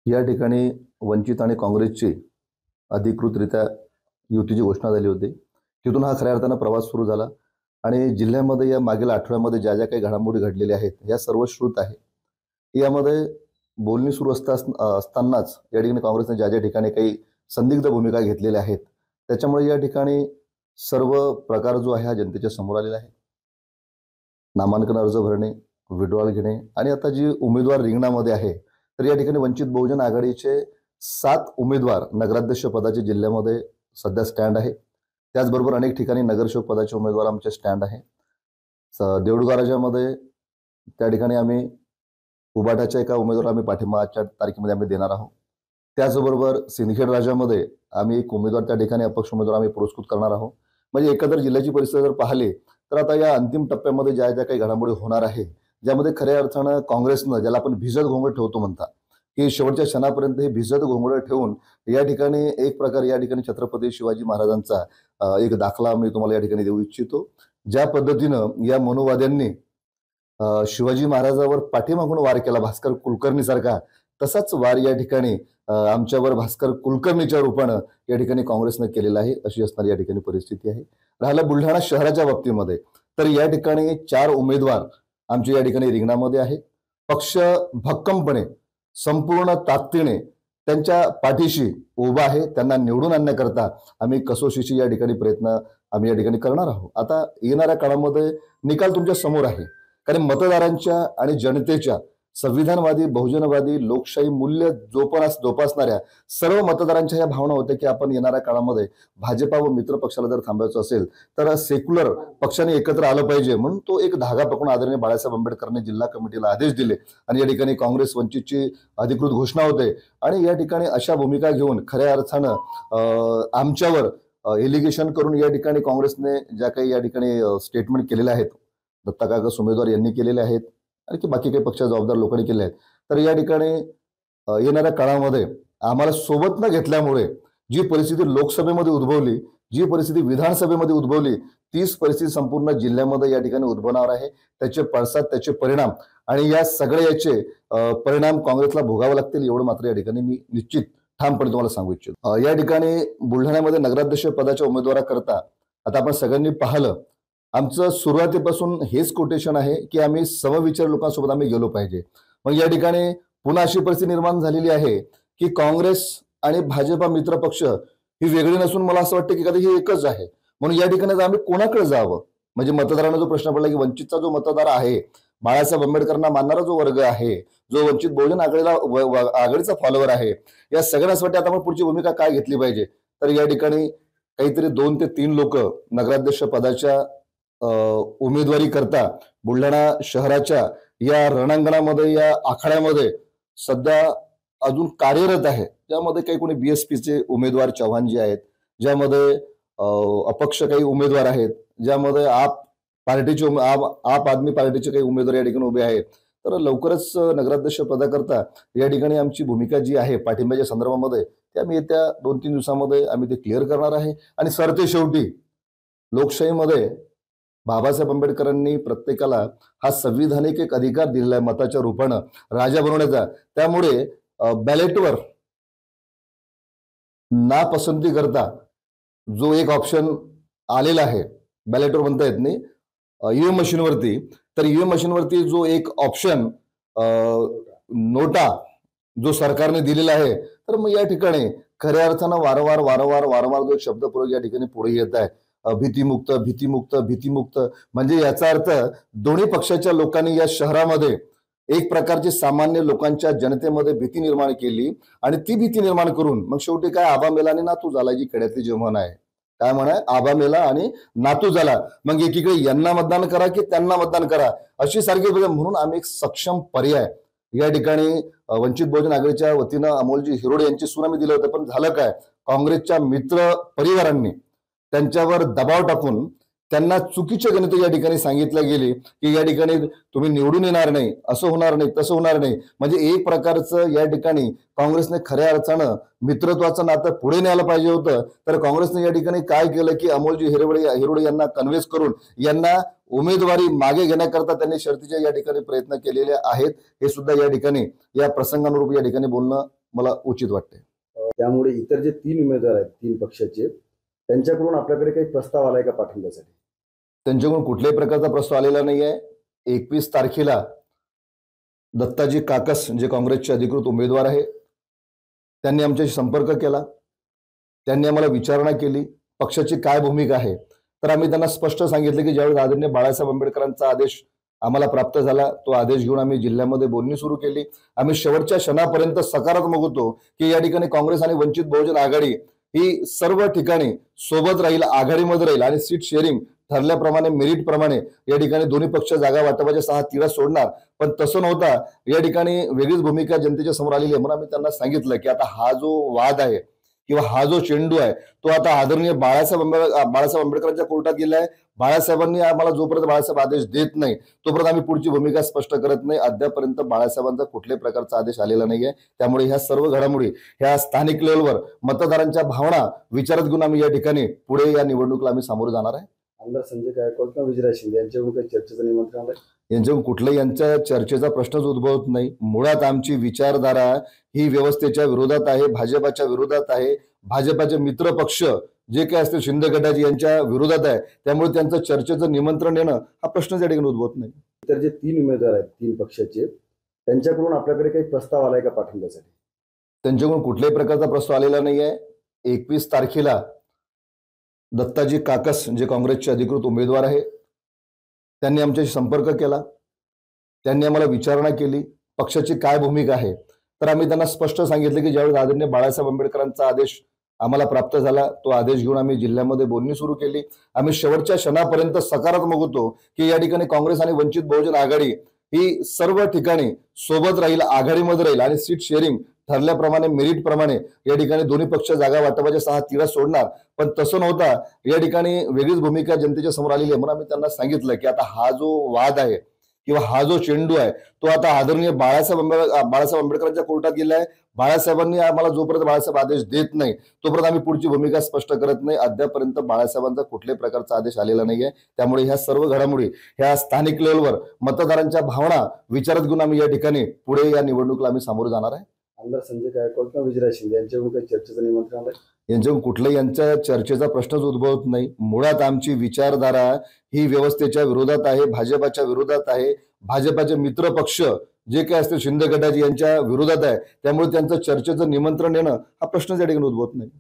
या ठिकाणी वंचित आणि काँग्रेसची अधिकृतरित्या युतीची घोषणा झाली होती। तिथून हा खऱ्या अर्थानं प्रवास सुरू झाला आणि जिल्ह्यामध्ये या मागील आठवड्यामध्ये ज्या ज्या काही घडामोडी घडलेल्या आहेत या सर्व श्रुत आहे। यामध्ये बोलणी सुरू असतानाच या ठिकाणी काँग्रेसने ज्या ज्या ठिकाणी काही संदिग्ध भूमिका घेतलेल्या आहेत त्याच्यामुळे या ठिकाणी सर्व प्रकार जो आहे हा जनतेच्या समोर आलेला आहे। नामांकन अर्ज भरणे, विड्रॉल घेणे आणि आता जी उमेदवार रिंगणामध्ये आहे तर या ठिकाणी वंचित बहुजन आघाडीचे 7 उमेदवार नगराध्यक्ष पदाचे जिल्ह्यामध्ये सध्या स्टँड आहे। त्याचबरोबर अनेक ठिकाणी नगरसेवक पदाचे उमेदवार आमचे स्टँड आहे। देऊळगाव त्या ठिकाणी आम्ही उबाटाच्या एका उमेदवाराला आम्ही पाठिंबा आजच्या तारखेमध्ये आम्ही देणार आहोत। त्याचबरोबर सिंदखेड राजामध्ये आम्ही एक उमेदवार त्या ठिकाणी अपक्ष उमेदवार आम्ही पुरस्कृत करणार आहोत। म्हणजे एकंदर जिल्ह्याची परिस्थिती जर पाहिली तर आता या अंतिम टप्प्यामध्ये ज्या ज्या काही घडामोडी होणार आहे ज्यामध्ये खऱ्या अर्थानं काँग्रेसनं ज्याला आपण भिजत घोंगड ठेवतो म्हणता की शेवटच्या क्षणापर्यंत हे भिजत घोंगड ठेवून या ठिकाणी एक प्रकार या ठिकाणी छत्रपती शिवाजी महाराजांचा एक दाखला मी तुम्हाला या ठिकाणी देऊ इच्छितो। ज्या पद्धतीनं या मनोवाद्यांनी शिवाजी महाराजांवर पाठीमागून वार केला भास्कर कुलकर्णी सारखा, तसाच वार या ठिकाणी आमच्यावर भास्कर कुलकर्णीच्या रूपानं या ठिकाणी काँग्रेसनं केलेला आहे। अशी असणारी या ठिकाणी परिस्थिती आहे। राहिला बुलढाणा शहराच्या बाबतीमध्ये तर या ठिकाणी 4 उमेदवार आमच्या या ठिकाणी रिंगणामध्ये आहे। पक्ष भक्कमपणे संपूर्ण ताकदीने त्यांच्या पाठीशी उभा आहे। त्यांना निवडून आणण्याकरता आम्ही कसोशीची या ठिकाणी प्रयत्न आम्ही या ठिकाणी करणार आहोत। आता येणाऱ्या काळामध्ये निकाल तुमच्या समोर आहे, कारण मतदारांच्या आणि जनतेच्या संविधानवादी बहुजनवादी लोकशाही मूल्य जोपासणाऱ्या सर्व मतदारांच्या या भावना होत्या की आपण येणाऱ्या काळामध्ये भाजपा व मित्र पक्षाला जर थांबायचं असेल तर सेक्युलर पक्षाने एकत्र आलं पाहिजे। म्हणून तो एक धागा पकडून आदरणीय बाळासाहेब आंबेडकरांनी जिल्हा कमिटीला आदेश दिले आणि या ठिकाणी काँग्रेस वंचितची अधिकृत घोषणा होते आणि या ठिकाणी अशा भूमिका घेऊन खऱ्या अर्थानं आमच्यावर एलिगेशन करून या ठिकाणी काँग्रेसने ज्या काही या ठिकाणी स्टेटमेंट केलेले आहेत, दत्ता काका उमेदवार यांनी केलेले आहेत आणि की बाकी काही पक्ष जबाबदार लोकांनी केले आहेत, तर या ठिकाणी येणाऱ्या काळामध्ये आम्हाला सोबत न घेतल्यामुळे जी परिस्थिती लोकसभेमध्ये उद्भवली, जी परिस्थिती विधानसभेमध्ये उद्भवली, तीच परिस्थिती संपूर्ण जिल्ह्यामध्ये या ठिकाणी उद्भवणार आहे। त्याचे पडसाद, त्याचे परिणाम आणि या सगळ्या याचे परिणाम काँग्रेसला भोगावे लागतील एवढं मात्र या ठिकाणी मी निश्चित ठामपणे तुम्हाला सांगू इच्छितो। या ठिकाणी बुलढाण्यामध्ये नगराध्यक्ष पदाच्या उमेदवाराकरता आता आपण सगळ्यांनी पाहिलं, आमचं सुरुवातीपासून हेच कोटेशन आहे की आम्ही समविचार लोकांसोबत आम्ही गेलो पाहिजे। मग या ठिकाणी पुन्हा अशी परिस्थिती निर्माण झालेली आहे की काँग्रेस आणि भाजपा मित्र पक्ष ही वेगळी नसून मला असं वाटतं की कधी ही एकच आहे। म्हणून या ठिकाणी आम्ही कोणाकडे जावं, म्हणजे मतदारांना जो प्रश्न पडला की वंचितचा जो मतदार आहे, बाळासाहेब आंबेडकरांना मानणारा जो वर्ग आहे, जो वंचित बहुजन आघाडीचा फॉलोअर आहे, या सगळ्यांसाठी आता आपण पुढची भूमिका काय घेतली पाहिजे। तर या ठिकाणी काहीतरी 2 ते 3 लोक नगराध्यक्ष पदाच्या उमेदवारी करता बुलढाणा शहराच्या या रणांगणामध्ये या आखाड्यामध्ये सध्या अजून कार्यरत आहे। ज्यामध्ये काही कोणी बीएसपीचे उमेदवार चव्हाणजी आहेत, ज्यामध्ये अपक्ष काही उमेदवार आहेत, ज्यामध्ये आप आदमी पार्टीचे काही उमेदवार या ठिकाणी उभे आहेत। तर लवकरच नगराध्यक्ष पदाकरता या ठिकाणी आमची भूमिका जी आहे पाठिंब्याच्या संदर्भामध्ये ते आम्ही येत्या 2-3 दिवसामध्ये आम्ही ते क्लिअर करणार आहे। आणि सरते शेवटी लोकशाहीमध्ये बाबासाहेब आंबेडकरांनी प्रत्येकाला हा संविधानिक एक अधिकार दिलेला आहे मताच्या रूपानं राजा बनवण्याचा। त्यामुळे बॅलेटवर नापसंती करता जो एक ऑप्शन आलेला आहे, बॅलेटवर म्हणता येत नाही, ईव्हीएम मशीनवरती, तर ईव्हीएम मशीनवरती जो एक ऑप्शन नोटा जो सरकारने दिलेला आहे, तर मग या ठिकाणी खऱ्या अर्थानं वारंवार जो एक शब्दप्रयोग या ठिकाणी पुढे येत आहे, भीतीमुक्त भीतीमुक्त भीतीमुक्त, म्हणजे याचा अर्थ दोन्ही पक्षाच्या लोकांनी या शहरामध्ये एक प्रकारची सामान्य लोकांच्या जनतेमध्ये भीती निर्माण केली आणि ती भीती निर्माण करून मग शेवटी काय आबा मेला आणि नातू झाला, जी खेड्यातली जी म्हण आहे, काय म्हणाय, आबा मेला आणि नातू झाला, मग एकीकडे यांना मतदान करा की त्यांना मतदान करा अशी सारखी। म्हणून आम्ही एक सक्षम पर्याय या ठिकाणी वंचित बहुजन आघाडीच्या वतीनं अमोलजी हिरोडे यांची सुनामी दिलं होतं। पण झालं काय, काँग्रेसच्या मित्र परिवारांनी त्यांच्यावर दबाव टाकून त्यांना चुकीच्या गणित या ठिकाणी सांगितलं गेले की या ठिकाणी तुम्ही निवडून येणार नाही, असं होणार नाही, तसं होणार नाही। म्हणजे एक प्रकारचं या ठिकाणी काँग्रेसने खऱ्या अर्थानं मित्रत्वाचं नातं पुढे न्यायला पाहिजे होतं। तर काँग्रेसने या ठिकाणी काय केलं की अमोलजी हिरोडे यांना कन्व्हेन्स करून यांना उमेदवारी मागे घेण्याकरता त्यांनी शर्तीचे या ठिकाणी प्रयत्न केलेले आहेत। हे सुद्धा या ठिकाणी या प्रसंगानुरूप या ठिकाणी बोलणं मला उचित वाटते. त्यामुळे इतर जे 3 उमेदवार आहेत 3 पक्षाचे त्यांच्याकडून आपल्याकडे काही प्रस्ताव आलाय का पाठिंब्यासाठी? त्यांच्याकडून कुठल्याही प्रकारचा प्रस्ताव आलेला नाही आहे. 21 तारखेला दत्ताजी काकस जे काँग्रेसचे अधिकृत उमेदवार आहे त्यांनी आमच्याशी संपर्क केला. त्यांनी आम्हाला विचारणा केली पक्षाची काय भूमिका आहे. तर आम्ही त्यांना स्पष्ट सांगितलं की ज्यावेळेस आदरणीय बाळासाहेब आंबेडकरांचा आदेश आम्हाला प्राप्त झाला, तो आदेश घेऊन आम्ही जिल्ह्यामध्ये बोलणी सुरू केली. आम्ही शेवटच्या क्षणापर्यंत सकारात्मक होतो की या ठिकाणी काँग्रेस आणि वंचित बहुजन आघाडी ही सर्व ठिकाणी सोबत राहील, आघाडीमध्ये राहील आणि सीट शेअरिंग ठरल्याप्रमाणे मेरिट प्रमाणे या ठिकाणी दोन्ही पक्ष जागा वाटपाच्या 6 तिढा सोडणार. पण तसं नव्हता. या ठिकाणी वेगळीच भूमिका जनतेच्या समोर आलेली आहे. म्हणून आम्ही त्यांना सांगितलं की आता हा जो वाद आहे किंवा हा जो चेंडू आहे तो आता आदरणीय बाळासाहेब आंबेडकरांच्या कोर्टात गेलाय. बाळासाहेबांनी आम्हाला जोपर्यंत बाळासाहेब आदेश देत नाही तोपर्यंत आम्ही पुढची भूमिका स्पष्ट करत नाही. अद्यापर्यंत बाळासाहेबांचा कुठल्याही प्रकारचा आदेश आलेला नाहीये. त्यामुळे ह्या सर्व घडामोडी ह्या स्थानिक लेवलवर मतदारांच्या भावना विचारात घेऊन आम्ही या ठिकाणी पुढे या निवडणुकीला आम्ही सामोरे जाणार आहे. आमदार संजय गायकवाड किंवा विजयराज शिंदे यांच्याकडून काही चर्चेचं निमंत्रण आलंय? यांच्याकडून कुठल्याही यांच्या चर्चेचा प्रश्नच उद्भवत नाही. मुळात आमची विचारधारा ही व्यवस्थेच्या विरोधात आहे, भाजपाच्या विरोधात आहे. भाजपाचे मित्र पक्ष जे काही असतील शिंदे गटाचे यांच्या विरोधात आहे. त्यामुळे त्यांचं चर्चेचं निमंत्रण देणं हा प्रश्नच या ठिकाणी उद्भवत नाही. इतर जे 3 उमेदवार आहेत 3 पक्षाचे त्यांच्याकडून आपल्याकडे काही प्रस्ताव आलाय का पाठिंब्यासाठी? त्यांच्याकडून कुठल्याही प्रकारचा प्रस्ताव आलेला नाही आहे. 21 तारखेला दत्ताजी काकस जे काँग्रेसचे अधिकृत उमेदवार आहे त्यांनी आमच्याशी संपर्क केला. त्यांनी आम्हाला विचारणा केली पक्षाची काय भूमिका आहे. तर आम्ही त्यांना स्पष्ट सांगितलं की ज्यावेळेस आदरणीय बाळासाहेब आंबेडकरांचा आदेश आम्हाला प्राप्त झाला, तो आदेश घेऊन आम्ही जिल्ह्यामध्ये बोलणी सुरू केली. आम्ही शेवटच्या क्षणापर्यंत सकारात्मक होतो की या ठिकाणी काँग्रेस आणि वंचित बहुजन आघाडी ही सर्व ठिकाणी सोबत राहील, आघाडीमध्ये राहील आणि सीट शेअरिंग ठरल्याप्रमाणे मेरिट प्रमाणे या ठिकाणी दोन्ही पक्ष जागा वाटपाच्या 6 तिढा सोडणार. पण तसं नव्हता. या ठिकाणी वेगळीच भूमिका जनतेच्या समोर आलेली आहे. म्हणून आम्ही त्यांना सांगितलं की आता हा जो वाद आहे किंवा हा जो चेंडू आहे तो आता आदरणीय बाळासाहेब आंबेडकरांच्या कोर्टात गेलाय. बाळासाहेबांनी आम्हाला जोपर्यंत बाळासाहेब आदेश देत नाही तोपर्यंत आम्ही पुढची भूमिका स्पष्ट करत नाही. अद्यापर्यंत बाळासाहेबांचा कुठल्याही प्रकारचा आदेश आलेला नाहीये. त्यामुळे ह्या सर्व घडामोडी ह्या स्थानिक लेवलवर मतदारांच्या भावना विचारात घेऊन आम्ही या ठिकाणी पुढे या निवडणुकीला आम्ही सामोरे जाणार आहे. आमदार संजय गायकवाड किंवा विजयराज शिंदे यांच्याकडून काही चर्चेचं निमंत्रण आलंय? यांच्याकडून कुठल्याही यांच्या चर्चेचा प्रश्नच उद्भवत नाही. मुळात आमची विचारधारा ही व्यवस्थेच्या विरोधात आहे, भाजपाच्या विरोधात आहे. भाजपाचे मित्र पक्ष जे काही असतील शिंदे गटाचे यांच्या विरोधात आहे. त्यामुळे त्यांचं चर्चेचं निमंत्रण देणं हा प्रश्नच या ठिकाणी उद्भवत नाही.